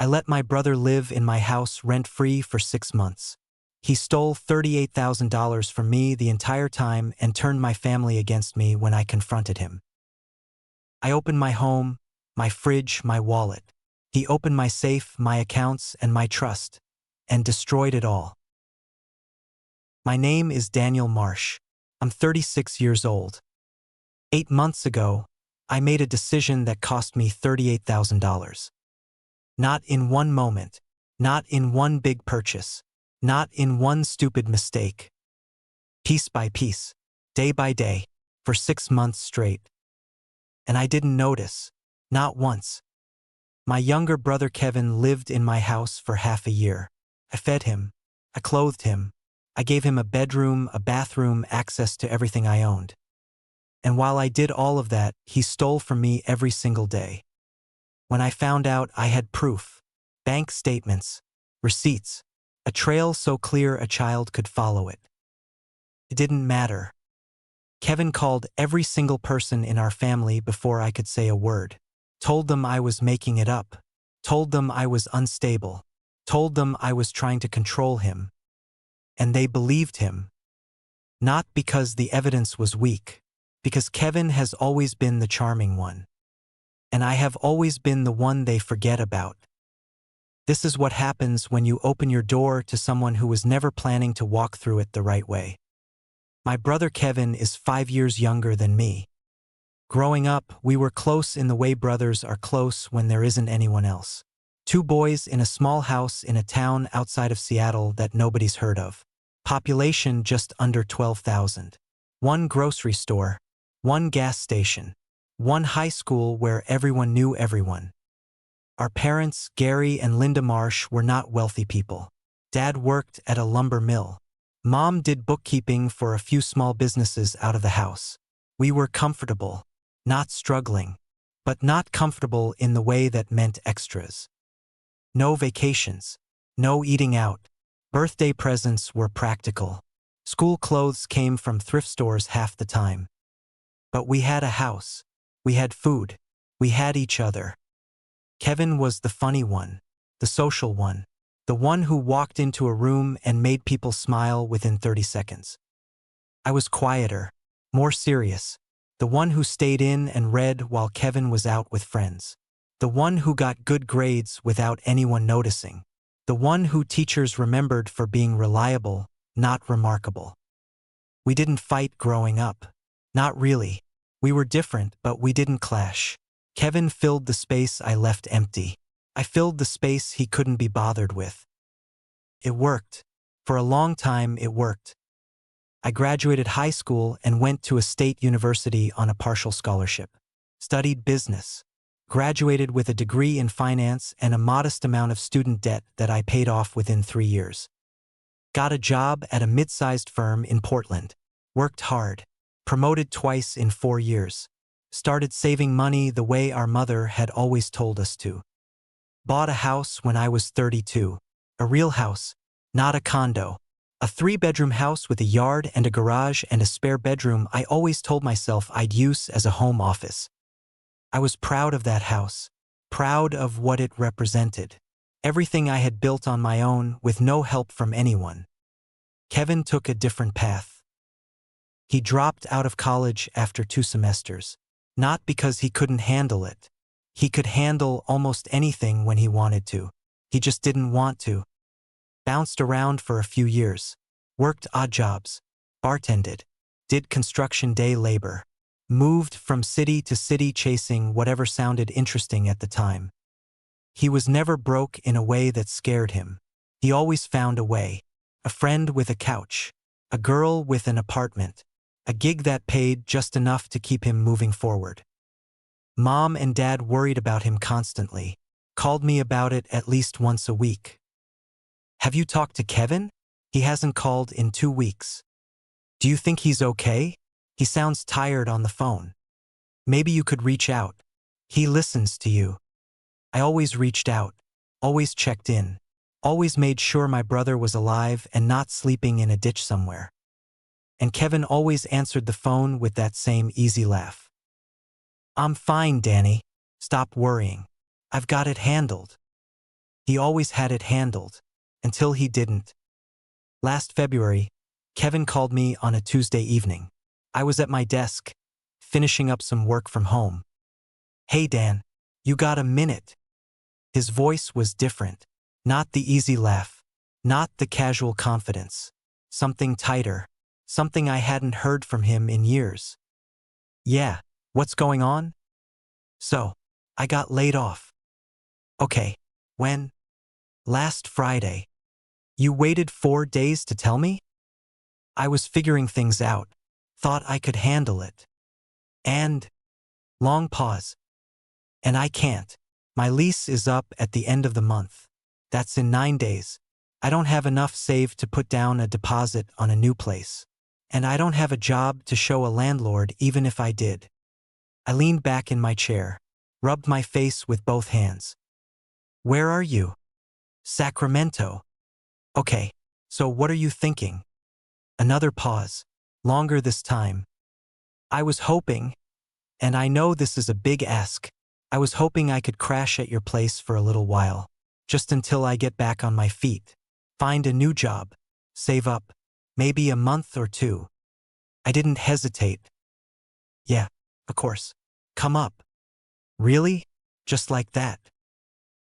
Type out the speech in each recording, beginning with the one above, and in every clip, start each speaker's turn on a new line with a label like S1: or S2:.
S1: I let my brother live in my house rent-free for 6 months. He stole $38,000 from me the entire time and turned my family against me when I confronted him. I opened my home, my fridge, my wallet. He opened my safe, my accounts, and my trust, and destroyed it all. My name is Daniel Marsh. I'm 36 years old. 8 months ago, I made a decision that cost me $38,000. Not in one moment, not in one big purchase, not in one stupid mistake. Piece by piece, day by day, for 6 months straight. And I didn't notice, not once. My younger brother Kevin lived in my house for half a year. I fed him, I clothed him, I gave him a bedroom, a bathroom, access to everything I owned. And while I did all of that, he stole from me every single day. When I found out, I had proof, bank statements, receipts, a trail so clear a child could follow it. It didn't matter. Kevin called every single person in our family before I could say a word. Told them I was making it up. Told them I was unstable. Told them I was trying to control him. And they believed him. Not because the evidence was weak, because Kevin has always been the charming one. And I have always been the one they forget about. This is what happens when you open your door to someone who was never planning to walk through it the right way. My brother Kevin is 5 years younger than me. Growing up, we were close in the way brothers are close when there isn't anyone else. 2 boys in a small house in a town outside of Seattle that nobody's heard of. Population just under 12,000. 1 grocery store, 1 gas station, 1 high school where everyone knew everyone. Our parents, Gary and Linda Marsh, were not wealthy people. Dad worked at a lumber mill. Mom did bookkeeping for a few small businesses out of the house. We were comfortable, not struggling, but not comfortable in the way that meant extras. No vacations, no eating out. Birthday presents were practical. School clothes came from thrift stores half the time. But we had a house. We had food. We had each other. Kevin was the funny one, the social one, the one who walked into a room and made people smile within 30 seconds. I was quieter, more serious, the one who stayed in and read while Kevin was out with friends, the one who got good grades without anyone noticing, the one who teachers remembered for being reliable, not remarkable. We didn't fight growing up. Not really. We were different, but we didn't clash. Kevin filled the space I left empty. I filled the space he couldn't be bothered with. It worked. For a long time, it worked. I graduated high school and went to a state university on a partial scholarship. Studied business. Graduated with a degree in finance and a modest amount of student debt that I paid off within 3 years. Got a job at a mid-sized firm in Portland. Worked hard. Promoted twice in 4 years. Started saving money the way our mother had always told us to. Bought a house when I was 32. A real house, not a condo. A 3-bedroom house with a yard and a garage and a spare bedroom I always told myself I'd use as a home office. I was proud of that house, proud of what it represented. Everything I had built on my own with no help from anyone. Kevin took a different path. He dropped out of college after 2 semesters. Not because he couldn't handle it. He could handle almost anything when he wanted to. He just didn't want to. Bounced around for a few years. Worked odd jobs. Bartended. Did construction day labor. Moved from city to city chasing whatever sounded interesting at the time. He was never broke in a way that scared him. He always found a way. A friend with a couch. A girl with an apartment. A gig that paid just enough to keep him moving forward. Mom and Dad worried about him constantly. Called me about it at least once a week. Have you talked to Kevin? He hasn't called in 2 weeks. Do you think he's okay? He sounds tired on the phone. Maybe you could reach out. He listens to you. I always reached out, always checked in, always made sure my brother was alive and not sleeping in a ditch somewhere. And Kevin always answered the phone with that same easy laugh. I'm fine, Danny. Stop worrying. I've got it handled. He always had it handled. Until he didn't. Last February, Kevin called me on a Tuesday evening. I was at my desk, finishing up some work from home. "Hey Dan, you got a minute?" His voice was different. Not the easy laugh. Not the casual confidence. Something tighter. Something I hadn't heard from him in years. "Yeah, what's going on?" "So, I got laid off." "Okay, when?" "Last Friday." "You waited 4 days to tell me?" "I was figuring things out. Thought I could handle it." "And?" Long pause. "And I can't. My lease is up at the end of the month. That's in 9 days. I don't have enough saved to put down a deposit on a new place. And I don't have a job to show a landlord even if I did." I leaned back in my chair, rubbed my face with both hands. "Where are you?" "Sacramento." "Okay, so what are you thinking?" Another pause, longer this time. "I was hoping, and I know this is a big ask, I was hoping I could crash at your place for a little while, just until I get back on my feet, find a new job, save up, maybe a month or two." I didn't hesitate. "Yeah, of course. Come up." "Really? Just like that?"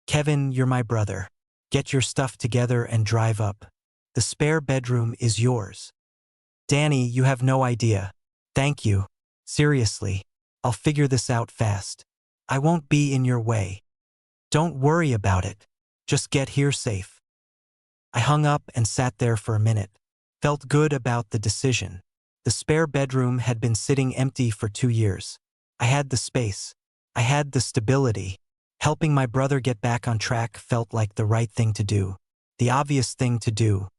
S1: "Kevin, you're my brother. Get your stuff together and drive up. The spare bedroom is yours." "Danny, you have no idea. Thank you. Seriously, I'll figure this out fast. I won't be in your way. Don't worry about it. Just get here safe." I hung up and sat there for a minute. Felt good about the decision. The spare bedroom had been sitting empty for 2 years. I had the space. I had the stability. Helping my brother get back on track felt like the right thing to do. The obvious thing to do.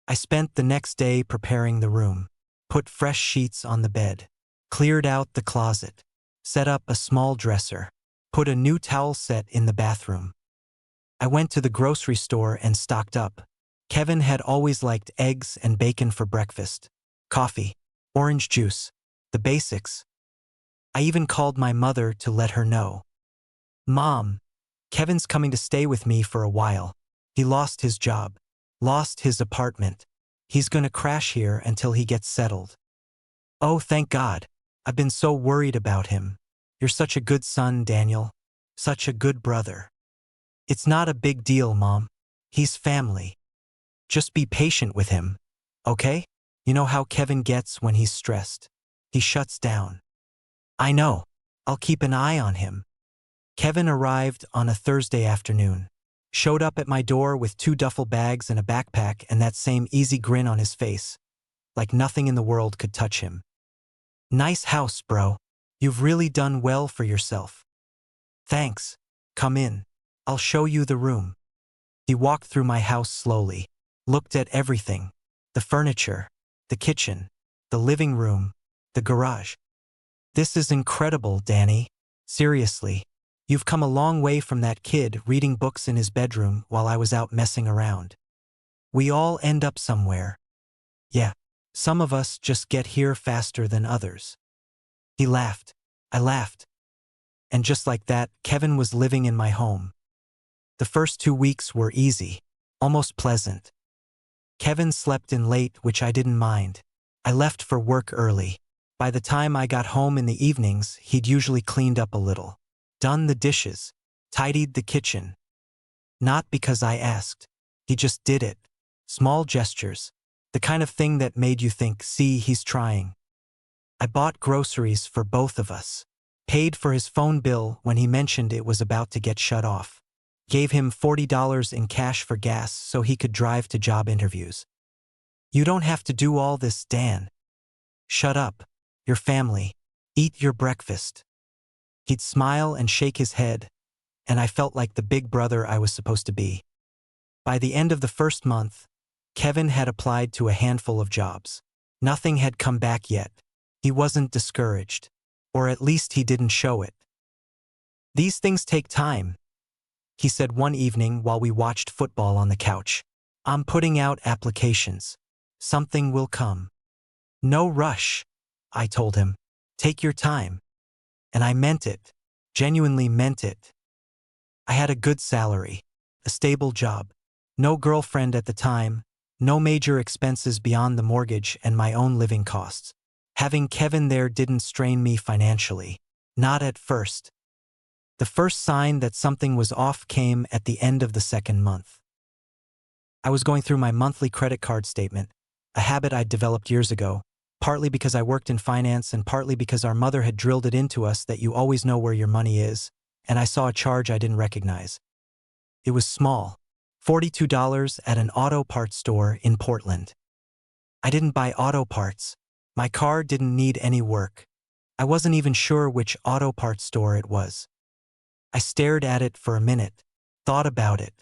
S1: I spent the next day preparing the room. Put fresh sheets on the bed. Cleared out the closet. Set up a small dresser. Put a new towel set in the bathroom. I went to the grocery store and stocked up. Kevin had always liked eggs and bacon for breakfast. Coffee. Orange juice. The basics. I even called my mother to let her know. "Mom, Kevin's coming to stay with me for a while. He lost his job. Lost his apartment. He's gonna crash here until he gets settled." "Oh, thank God. I've been so worried about him. You're such a good son, Daniel. Such a good brother." "It's not a big deal, Mom. He's family. Just be patient with him, okay? You know how Kevin gets when he's stressed. He shuts down." "I know. I'll keep an eye on him." Kevin arrived on a Thursday afternoon. Showed up at my door with 2 duffel bags and a backpack and that same easy grin on his face, like nothing in the world could touch him. "Nice house, bro. You've really done well for yourself." "Thanks. Come in. I'll show you the room." He walked through my house slowly, looked at everything. The furniture, the kitchen, the living room, the garage. "This is incredible, Danny. Seriously. You've come a long way from that kid reading books in his bedroom while I was out messing around. We all end up somewhere. Yeah, some of us just get here faster than others." He laughed. I laughed. And just like that, Kevin was living in my home. The first 2 weeks were easy, almost pleasant. Kevin slept in late, which I didn't mind. I left for work early. By the time I got home in the evenings, he'd usually cleaned up a little. Done the dishes. Tidied the kitchen. Not because I asked. He just did it. Small gestures. The kind of thing that made you think, see, he's trying. I bought groceries for both of us. Paid for his phone bill when he mentioned it was about to get shut off. Gave him $40 in cash for gas so he could drive to job interviews. "You don't have to do all this, Dan. Shut up. Your family. Eat your breakfast." He'd smile and shake his head, and I felt like the big brother I was supposed to be. By the end of the first month, Kevin had applied to a handful of jobs. Nothing had come back yet. He wasn't discouraged, or at least he didn't show it. "These things take time," he said one evening while we watched football on the couch. "I'm putting out applications. Something will come." "No rush," I told him. "Take your time." And I meant it. Genuinely meant it. I had a good salary. a stable job, no girlfriend at the time, no major expenses beyond the mortgage and my own living costs. Having Kevin there didn't strain me financially. Not at first. The first sign that something was off came at the end of the second month. I was going through my monthly credit card statement, a habit I'd developed years ago, partly because I worked in finance and partly because our mother had drilled it into us that you always know where your money is, and I saw a charge I didn't recognize. It was small, $42 at an auto parts store in Portland. I didn't buy auto parts. My car didn't need any work. I wasn't even sure which auto parts store it was. I stared at it for a minute, thought about it,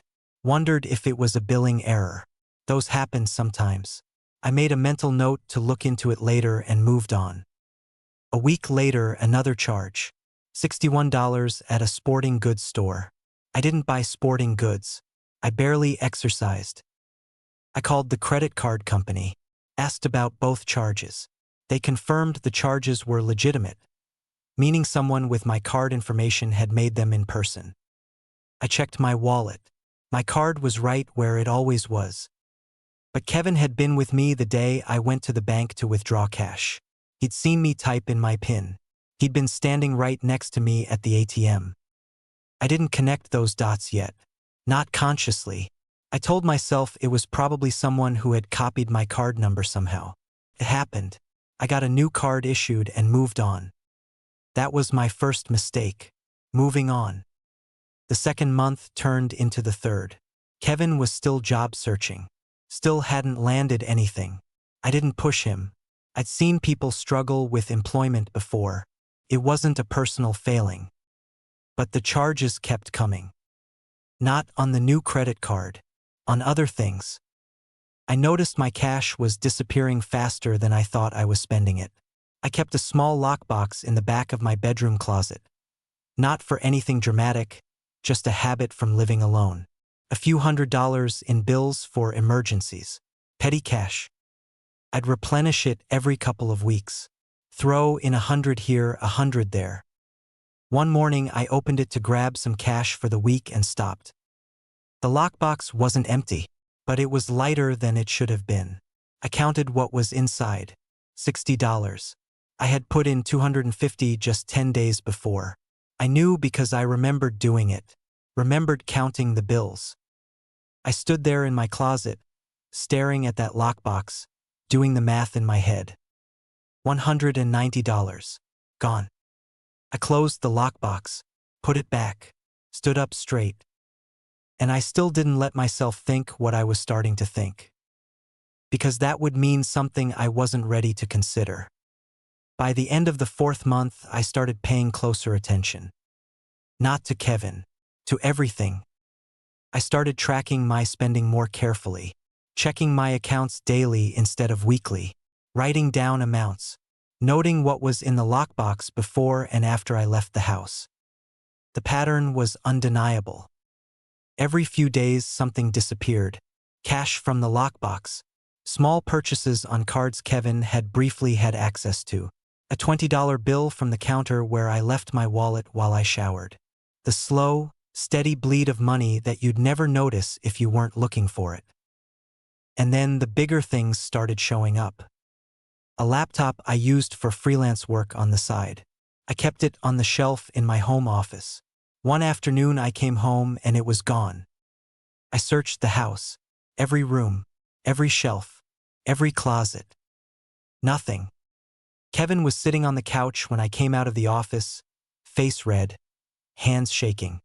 S1: wondered if it was a billing error. Those happen sometimes. I made a mental note to look into it later and moved on. A week later, another charge. $61 at a sporting goods store. I didn't buy sporting goods. I barely exercised. I called the credit card company, asked about both charges. They confirmed the charges were legitimate, meaning someone with my card information had made them in person. I checked my wallet. My card was right where it always was. But Kevin had been with me the day I went to the bank to withdraw cash. He'd seen me type in my PIN. He'd been standing right next to me at the ATM. I didn't connect those dots yet. Not consciously. I told myself it was probably someone who had copied my card number somehow. It happened. I got a new card issued and moved on. That was my first mistake. Moving on. The second month turned into the third. Kevin was still job searching. Still hadn't landed anything. I didn't push him. I'd seen people struggle with employment before. It wasn't a personal failing. But the charges kept coming. Not on the new credit card. On other things. I noticed my cash was disappearing faster than I thought I was spending it. I kept a small lockbox in the back of my bedroom closet. Not for anything dramatic, just a habit from living alone. A few $100s in bills for emergencies. Petty cash. I'd replenish it every couple of weeks. Throw in $100 here, $100 there. One morning I opened it to grab some cash for the week and stopped. The lockbox wasn't empty, but it was lighter than it should have been. I counted what was inside. $60. I had put in $250 just 10 days before. I knew because I remembered doing it. Remembered counting the bills. I stood there in my closet, staring at that lockbox, doing the math in my head. $190. Gone. I closed the lockbox, put it back, stood up straight. And I still didn't let myself think what I was starting to think. Because that would mean something I wasn't ready to consider. By the end of the fourth month, I started paying closer attention. Not to Kevin, to everything. I started tracking my spending more carefully, checking my accounts daily instead of weekly, writing down amounts, noting what was in the lockbox before and after I left the house. The pattern was undeniable. Every few days something disappeared. Cash from the lockbox. Small purchases on cards Kevin had briefly had access to. A $20 bill from the counter where I left my wallet while I showered. The slow, steady bleed of money that you'd never notice if you weren't looking for it. And then the bigger things started showing up. A laptop I used for freelance work on the side. I kept it on the shelf in my home office. One afternoon I came home and it was gone. I searched the house, every room, every shelf, every closet. Nothing. Kevin was sitting on the couch when I came out of the office, face red, hands shaking.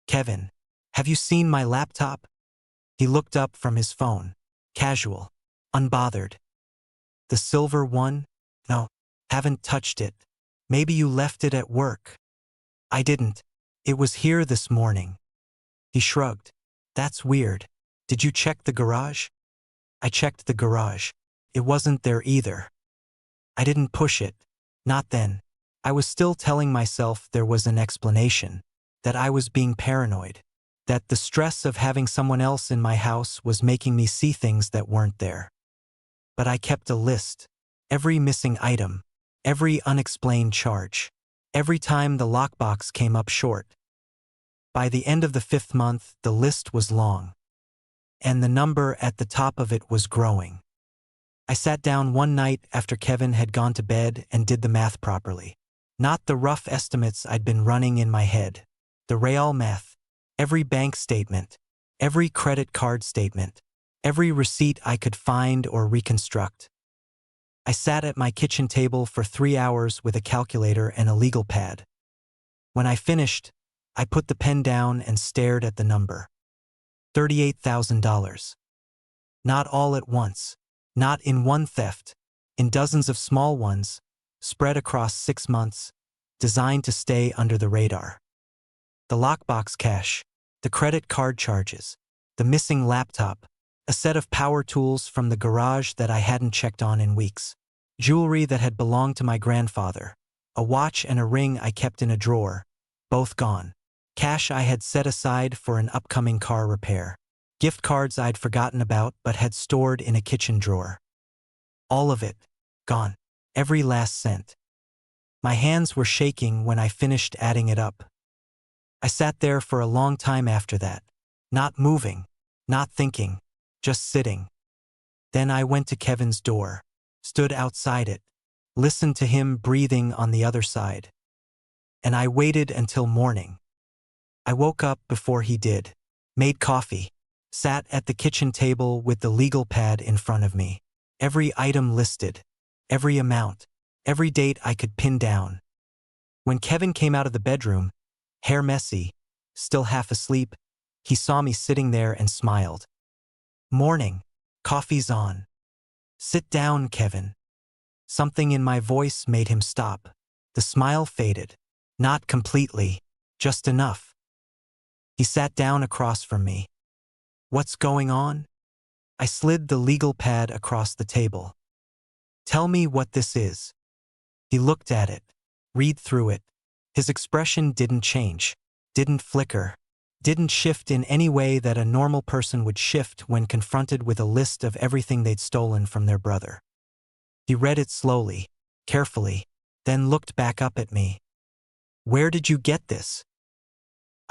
S1: "Kevin, have you seen my laptop?" He looked up from his phone, casual, unbothered. "The silver one? No, haven't touched it. Maybe you left it at work." "I didn't. It was here this morning." He shrugged. "That's weird. Did you check the garage?" I checked the garage. It wasn't there either. I didn't push it. Not then. I was still telling myself there was an explanation, that I was being paranoid, that the stress of having someone else in my house was making me see things that weren't there. But I kept a list. Every missing item, every unexplained charge, every time the lockbox came up short. By the end of the 5th month, the list was long, and the number at the top of it was growing. I sat down one night after Kevin had gone to bed and did the math properly. Not the rough estimates I'd been running in my head. The real math. Every bank statement, every credit card statement, every receipt I could find or reconstruct. I sat at my kitchen table for 3 hours with a calculator and a legal pad. When I finished, I put the pen down and stared at the number. $38,000. Not all at once. Not in one theft. In dozens of small ones, spread across 6 months, designed to stay under the radar. The lockbox cash, the credit card charges, the missing laptop, a set of power tools from the garage that I hadn't checked on in weeks, jewelry that had belonged to my grandfather, a watch and a ring I kept in a drawer, both gone. Cash I had set aside for an upcoming car repair. Gift cards I'd forgotten about but had stored in a kitchen drawer. All of it, gone. Every last cent. My hands were shaking when I finished adding it up. I sat there for a long time after that, not moving, not thinking, just sitting. Then I went to Kevin's door, stood outside it, listened to him breathing on the other side. And I waited until morning. I woke up before he did, made coffee, sat at the kitchen table with the legal pad in front of me. Every item listed, every amount, every date I could pin down. When Kevin came out of the bedroom, hair messy, still half asleep, he saw me sitting there and smiled. "Morning. Coffee's on." "Sit down, Kevin." Something in my voice made him stop. The smile faded. Not completely, just enough. He sat down across from me. "What's going on?" I slid the legal pad across the table. "Tell me what this is." He looked at it, read through it. His expression didn't change, didn't flicker, didn't shift in any way that a normal person would shift when confronted with a list of everything they'd stolen from their brother. He read it slowly, carefully, then looked back up at me. "Where did you get this?"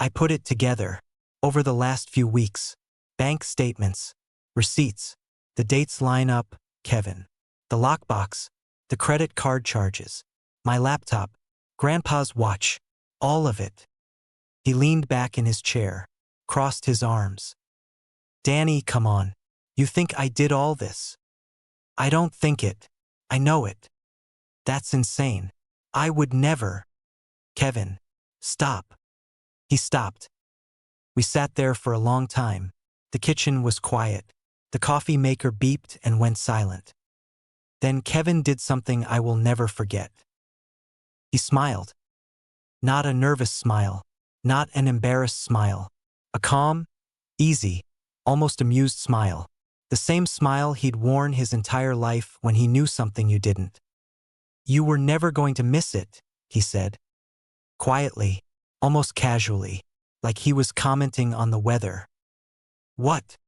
S1: I put it together. Over the last few weeks. Bank statements, receipts, the dates line up, Kevin. The lockbox, the credit card charges, my laptop, Grandpa's watch, all of it. He leaned back in his chair, crossed his arms. "Danny, come on. You think I did all this?" "I don't think it. I know it." "That's insane. I would never." "Kevin, stop." He stopped. We sat there for a long time. The kitchen was quiet. The coffee maker beeped and went silent. Then Kevin did something I will never forget. He smiled. Not a nervous smile, not an embarrassed smile. A calm, easy, almost amused smile. The same smile he'd worn his entire life when he knew something you didn't. "You were never going to miss it," he said. Quietly, almost casually, like he was commenting on the weather. "What?"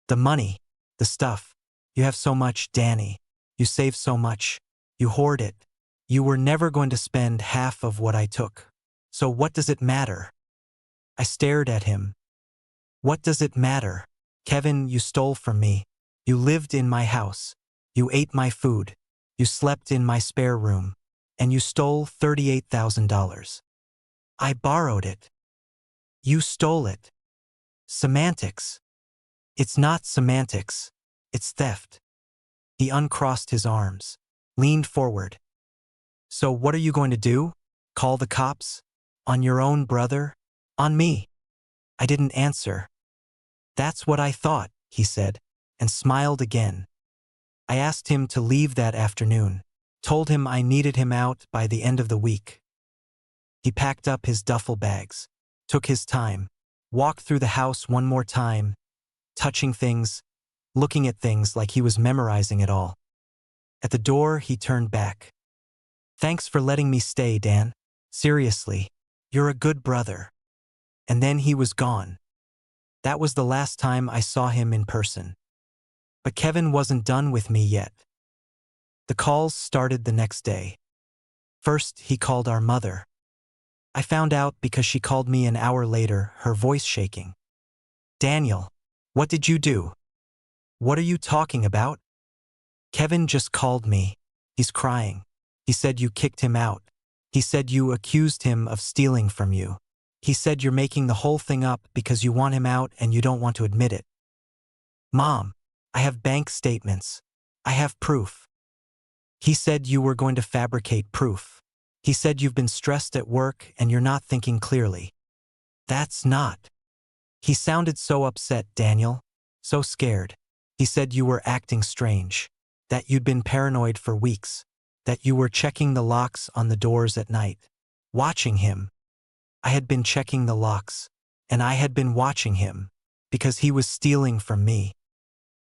S1: "The money, the stuff. You have so much, Danny. You save so much. You hoard it. You were never going to spend half of what I took. So what does it matter?" I stared at him. "What does it matter? Kevin, you stole from me. You lived in my house. You ate my food. You slept in my spare room. And you stole $38,000. I borrowed it. You stole it. Semantics." "It's not semantics. It's theft." He uncrossed his arms, leaned forward. "So what are you going to do? Call the cops? On your own brother? On me?" I didn't answer. "That's what I thought," he said, and smiled again. I asked him to leave that afternoon, told him I needed him out by the end of the week. He packed up his duffel bags, took his time, walked through the house one more time, touching things, looking at things like he was memorizing it all. At the door, he turned back. "Thanks for letting me stay, Dan. Seriously, you're a good brother." And then he was gone. That was the last time I saw him in person. But Kevin wasn't done with me yet. The calls started the next day. First, he called our mother. I found out because she called me an hour later, her voice shaking. Daniel, what did you do? What are you talking about? Kevin just called me. He's crying. He said you kicked him out. He said you accused him of stealing from you. He said you're making the whole thing up because you want him out and you don't want to admit it. Mom, I have bank statements. I have proof. He said you were going to fabricate proof. He said you've been stressed at work and you're not thinking clearly. That's not. He sounded so upset, Daniel. So scared. He said you were acting strange. That you'd been paranoid for weeks. That you were checking the locks on the doors at night. Watching him. I had been checking the locks. And I had been watching him. Because he was stealing from me.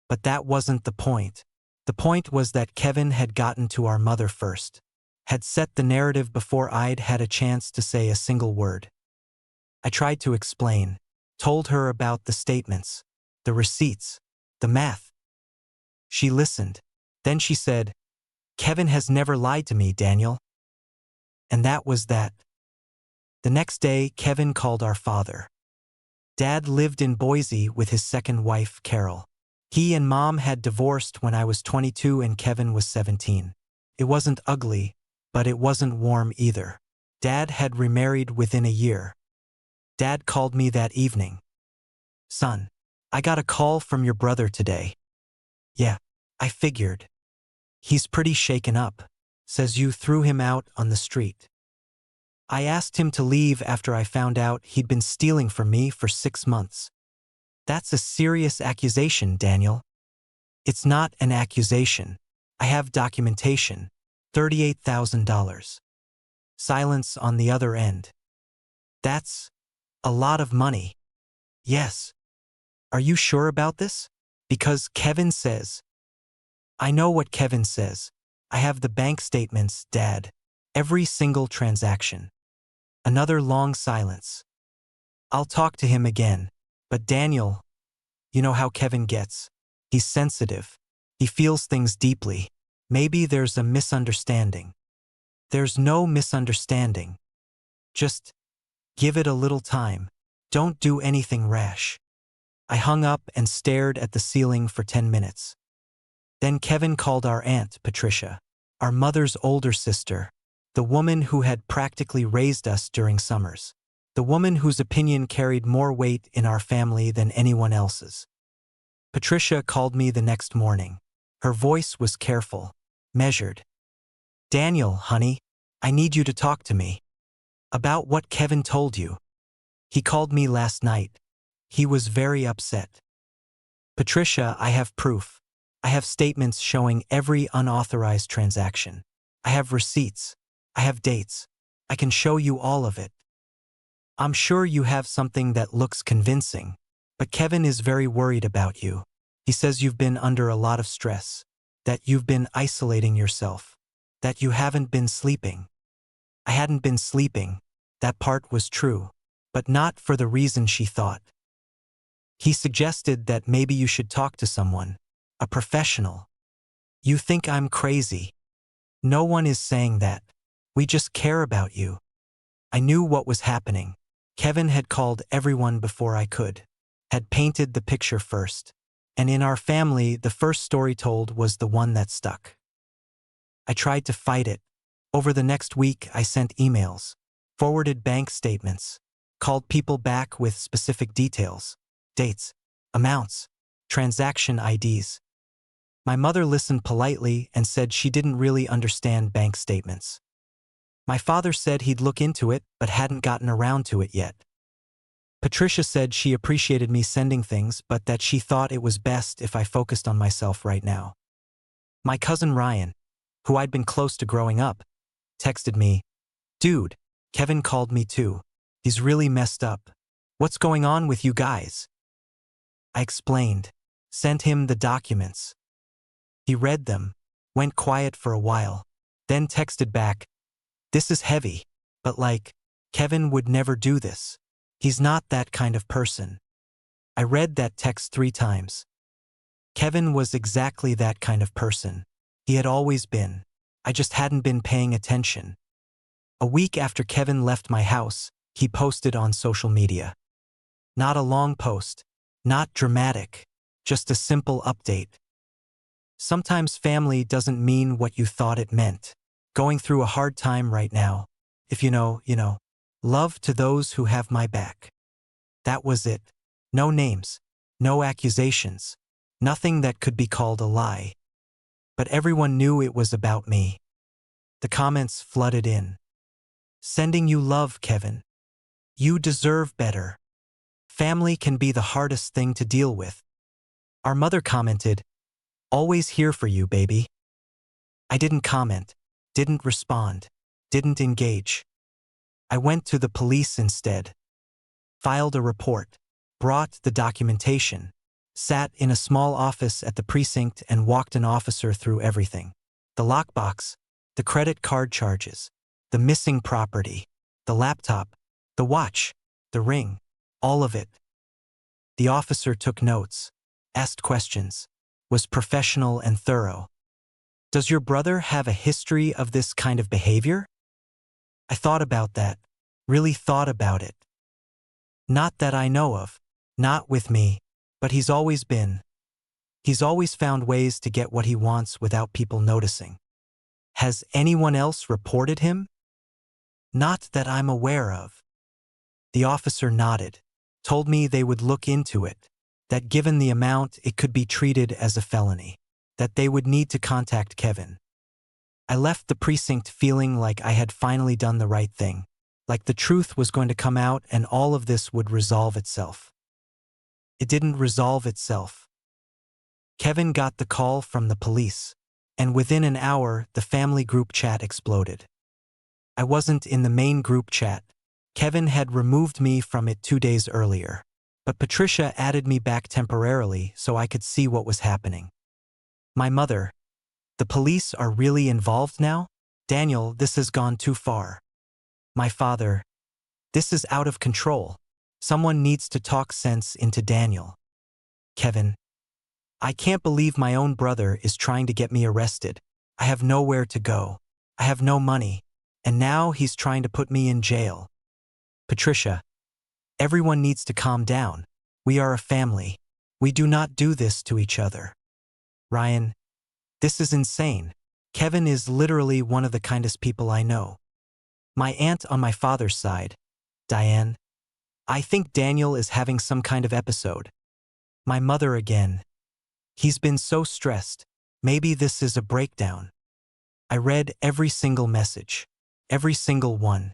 S1: But that wasn't the point. The point was that Kevin had gotten to our mother first. Had set the narrative before I'd had a chance to say a single word. I tried to explain. Told her about the statements. The receipts. The math. She listened. Then she said, Kevin has never lied to me, Daniel. And that was that. The next day, Kevin called our father. Dad lived in Boise with his second wife, Carol. He and Mom had divorced when I was 22 and Kevin was 17. It wasn't ugly, but it wasn't warm either. Dad had remarried within a year. Dad called me that evening. Son, I got a call from your brother today. Yeah, I figured. He's pretty shaken up. Says you threw him out on the street. I asked him to leave after I found out he'd been stealing from me for 6 months. That's a serious accusation, Daniel. It's not an accusation. I have documentation. $38,000. Silence on the other end. That's a lot of money. Yes. Are you sure about this? Because Kevin says. I know what Kevin says. I have the bank statements, Dad. Every single transaction. Another long silence. I'll talk to him again. But Daniel, you know how Kevin gets. He's sensitive. He feels things deeply. Maybe there's a misunderstanding. There's no misunderstanding. Just give it a little time. Don't do anything rash. I hung up and stared at the ceiling for 10 minutes. Then Kevin called our aunt, Patricia, our mother's older sister, the woman who had practically raised us during summers, the woman whose opinion carried more weight in our family than anyone else's. Patricia called me the next morning. Her voice was careful, measured. Daniel, honey, I need you to talk to me. About what Kevin told you. He called me last night. He was very upset. Patricia, I have proof. I have statements showing every unauthorized transaction. I have receipts. I have dates. I can show you all of it. I'm sure you have something that looks convincing, but Kevin is very worried about you. He says you've been under a lot of stress, that you've been isolating yourself, that you haven't been sleeping. I hadn't been sleeping. That part was true, but not for the reason she thought. He suggested that maybe you should talk to someone, a professional. You think I'm crazy. No one is saying that. We just care about you. I knew what was happening. Kevin had called everyone before I could, had painted the picture first. And in our family, the first story told was the one that stuck. I tried to fight it. Over the next week, I sent emails, forwarded bank statements, called people back with specific details, dates, amounts, transaction IDs. My mother listened politely and said she didn't really understand bank statements. My father said he'd look into it but hadn't gotten around to it yet. Patricia said she appreciated me sending things but that she thought it was best if I focused on myself right now. My cousin Ryan, who I'd been close to growing up, texted me, "Dude, Kevin called me too. He's really messed up. What's going on with you guys?" I explained, sent him the documents. He read them, went quiet for a while, then texted back, "This is heavy, but like, Kevin would never do this. He's not that kind of person." I read that text 3 times. Kevin was exactly that kind of person. He had always been. I just hadn't been paying attention. A week after Kevin left my house, he posted on social media. Not a long post, not dramatic, just a simple update. Sometimes family doesn't mean what you thought it meant. Going through a hard time right now. If you know, you know. Love to those who have my back. That was it. No names, no accusations, nothing that could be called a lie. But everyone knew it was about me. The comments flooded in. Sending you love, Kevin. You deserve better. Family can be the hardest thing to deal with. Our mother commented, always here for you, baby. I didn't comment, didn't respond, didn't engage. I went to the police instead. Filed a report, brought the documentation, sat in a small office at the precinct and walked an officer through everything. The lockbox, the credit card charges, the missing property, the laptop, the watch, the ring, all of it. The officer took notes, asked questions, was professional and thorough. Does your brother have a history of this kind of behavior? I thought about that, really thought about it. Not that I know of, not with me, but he's always been. He's always found ways to get what he wants without people noticing. Has anyone else reported him? Not that I'm aware of. The officer nodded, told me they would look into it, that given the amount it could be treated as a felony, that they would need to contact Kevin. I left the precinct feeling like I had finally done the right thing, like the truth was going to come out and all of this would resolve itself. It didn't resolve itself. Kevin got the call from the police, and within an hour the family group chat exploded. I wasn't in the main group chat. Kevin had removed me from it 2 days earlier, but Patricia added me back temporarily so I could see what was happening. My mother, the police are really involved now? Daniel, this has gone too far. My father, this is out of control. Someone needs to talk sense into Daniel. Kevin, I can't believe my own brother is trying to get me arrested. I have nowhere to go. I have no money. And now he's trying to put me in jail. Patricia, everyone needs to calm down. We are a family. We do not do this to each other. Ryan, this is insane. Kevin is literally one of the kindest people I know. My aunt on my father's side, Diane, I think Daniel is having some kind of episode. My mother again. He's been so stressed. Maybe this is a breakdown. I read every single message, every single one.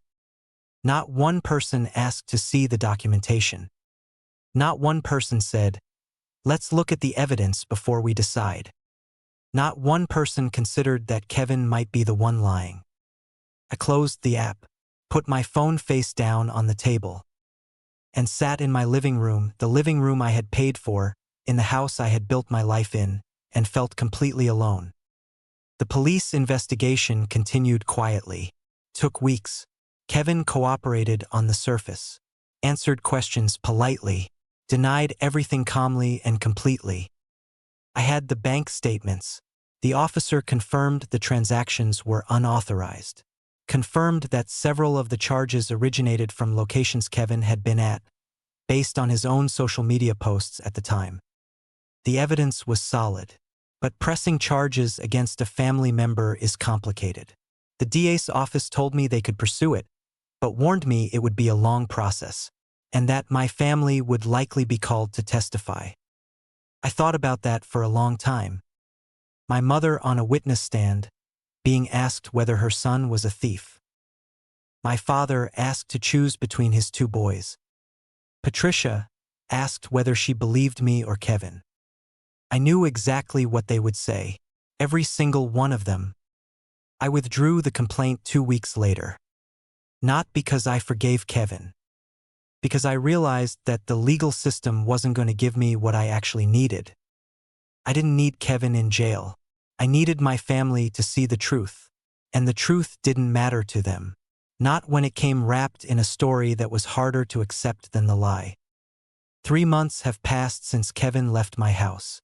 S1: Not one person asked to see the documentation. Not one person said, let's look at the evidence before we decide. Not one person considered that Kevin might be the one lying. I closed the app, put my phone face down on the table, and sat in my living room, the living room I had paid for, in the house I had built my life in, and felt completely alone. The police investigation continued quietly. Took weeks. Kevin cooperated on the surface, answered questions politely, denied everything calmly and completely. I had the bank statements. The officer confirmed the transactions were unauthorized, confirmed that several of the charges originated from locations Kevin had been at, based on his own social media posts at the time. The evidence was solid, but pressing charges against a family member is complicated. The DA's office told me they could pursue it, but warned me it would be a long process, and that my family would likely be called to testify. I thought about that for a long time. My mother on a witness stand, being asked whether her son was a thief. My father asked to choose between his 2 boys. Patricia asked whether she believed me or Kevin. I knew exactly what they would say, every single one of them. I withdrew the complaint 2 weeks later. Not because I forgave Kevin. Because I realized that the legal system wasn't going to give me what I actually needed. I didn't need Kevin in jail. I needed my family to see the truth. And the truth didn't matter to them. Not when it came wrapped in a story that was harder to accept than the lie. 3 months have passed since Kevin left my house.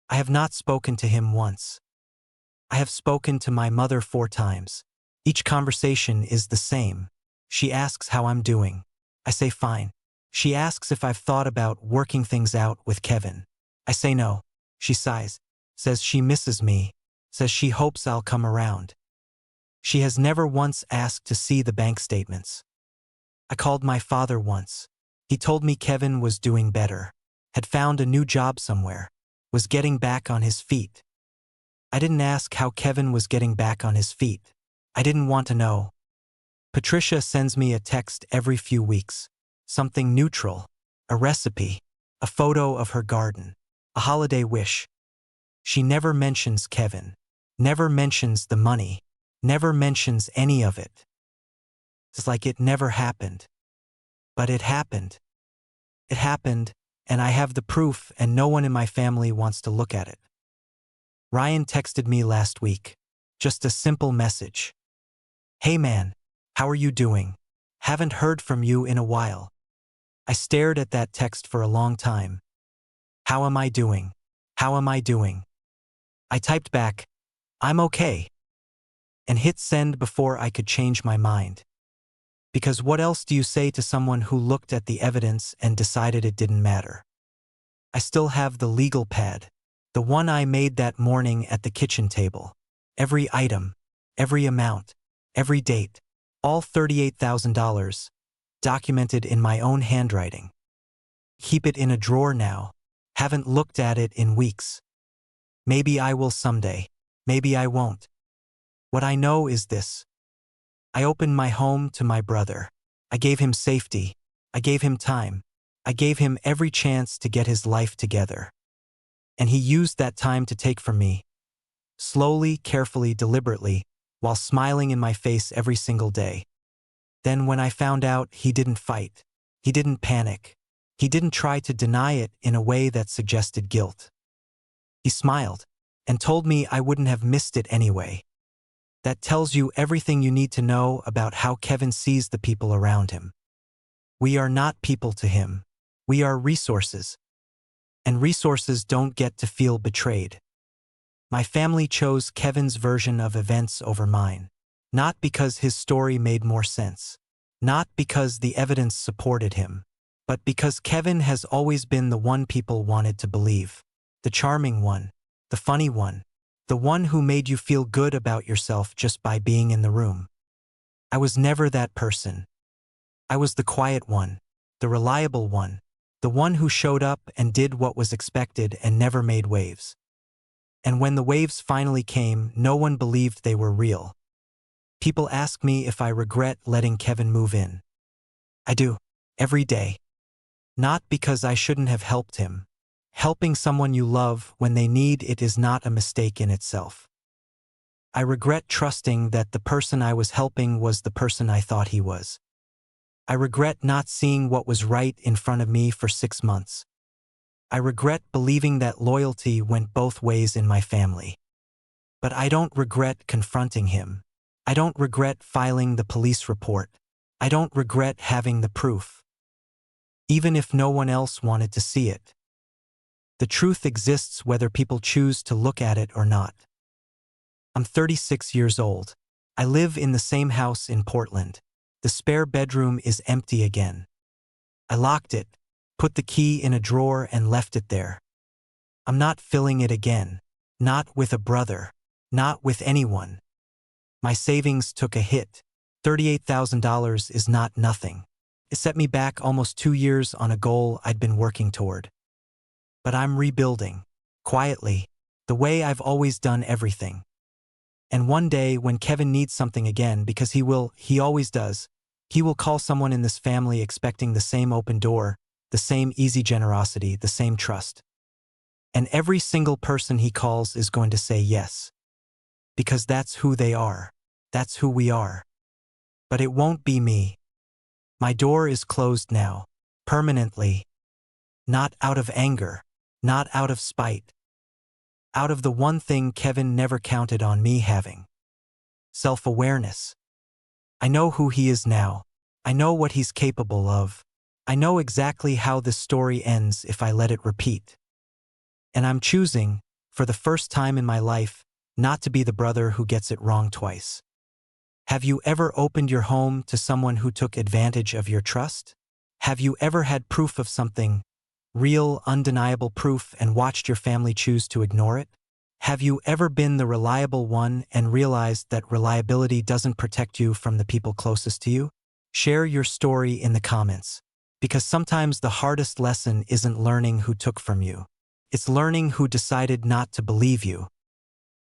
S1: I have not spoken to him once. I have spoken to my mother 4 times. Each conversation is the same. She asks how I'm doing. I say fine. She asks if I've thought about working things out with Kevin. I say no. She sighs, says she misses me, says she hopes I'll come around. She has never once asked to see the bank statements. I called my father once. He told me Kevin was doing better, had found a new job somewhere, was getting back on his feet. I didn't ask how Kevin was getting back on his feet. I didn't want to know. Patricia sends me a text every few weeks. Something neutral, a recipe, a photo of her garden, a holiday wish. She never mentions Kevin, never mentions the money, never mentions any of it. It's like it never happened. But it happened. It happened, and I have the proof, and no one in my family wants to look at it. Ryan texted me last week. Just a simple message. Hey man, how are you doing? Haven't heard from you in a while. I stared at that text for a long time. How am I doing? How am I doing? I typed back, I'm okay, and hit send before I could change my mind. Because what else do you say to someone who looked at the evidence and decided it didn't matter? I still have the legal pad, the one I made that morning at the kitchen table. Every item, every amount, every date, all $38,000, documented in my own handwriting. Keep it in a drawer now. Haven't looked at it in weeks. Maybe I will someday. Maybe I won't. What I know is this. I opened my home to my brother. I gave him safety. I gave him time. I gave him every chance to get his life together. And he used that time to take from me. Slowly, carefully, deliberately, while smiling in my face every single day. Then when I found out, he didn't fight. He didn't panic. He didn't try to deny it in a way that suggested guilt. He smiled and told me I wouldn't have missed it anyway. That tells you everything you need to know about how Kevin sees the people around him. We are not people to him. We are resources. And resources don't get to feel betrayed. My family chose Kevin's version of events over mine. Not because his story made more sense. Not because the evidence supported him. But because Kevin has always been the one people wanted to believe. The charming one. The funny one. The one who made you feel good about yourself just by being in the room. I was never that person. I was the quiet one, the reliable one, the one who showed up and did what was expected and never made waves. And when the waves finally came, no one believed they were real. People ask me if I regret letting Kevin move in. I do, every day. Not because I shouldn't have helped him. Helping someone you love when they need it is not a mistake in itself. I regret trusting that the person I was helping was the person I thought he was. I regret not seeing what was right in front of me for 6 months. I regret believing that loyalty went both ways in my family. But I don't regret confronting him. I don't regret filing the police report. I don't regret having the proof. Even if no one else wanted to see it. The truth exists whether people choose to look at it or not. I'm 36 years old. I live in the same house in Portland. The spare bedroom is empty again. I locked it, put the key in a drawer and left it there. I'm not filling it again. Not with a brother. Not with anyone. My savings took a hit. $38,000 is not nothing. It set me back almost 2 years on a goal I'd been working toward. But I'm rebuilding, quietly, the way I've always done everything. And one day when Kevin needs something again, because he always does, he will call someone in this family expecting the same open door, the same easy generosity, the same trust. And every single person he calls is going to say yes. Because that's who they are. That's who we are. But it won't be me. My door is closed now, permanently. Not out of anger. Not out of spite. Out of the one thing Kevin never counted on me having. Self-awareness. I know who he is now. I know what he's capable of. I know exactly how this story ends if I let it repeat. And I'm choosing, for the first time in my life, not to be the brother who gets it wrong twice. Have you ever opened your home to someone who took advantage of your trust? Have you ever had proof of something, real, undeniable proof, and watched your family choose to ignore it? Have you ever been the reliable one and realized that reliability doesn't protect you from the people closest to you? Share your story in the comments, because sometimes the hardest lesson isn't learning who took from you. It's learning who decided not to believe you.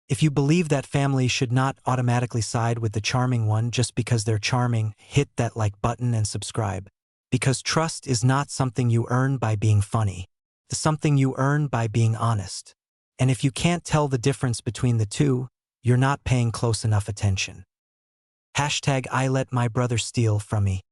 S1: If you believe that family should not automatically side with the charming one just because they're charming, hit that like button and subscribe. Because trust is not something you earn by being funny. It's something you earn by being honest. And if you can't tell the difference between the two, you're not paying close enough attention. #I let my brother steal from me.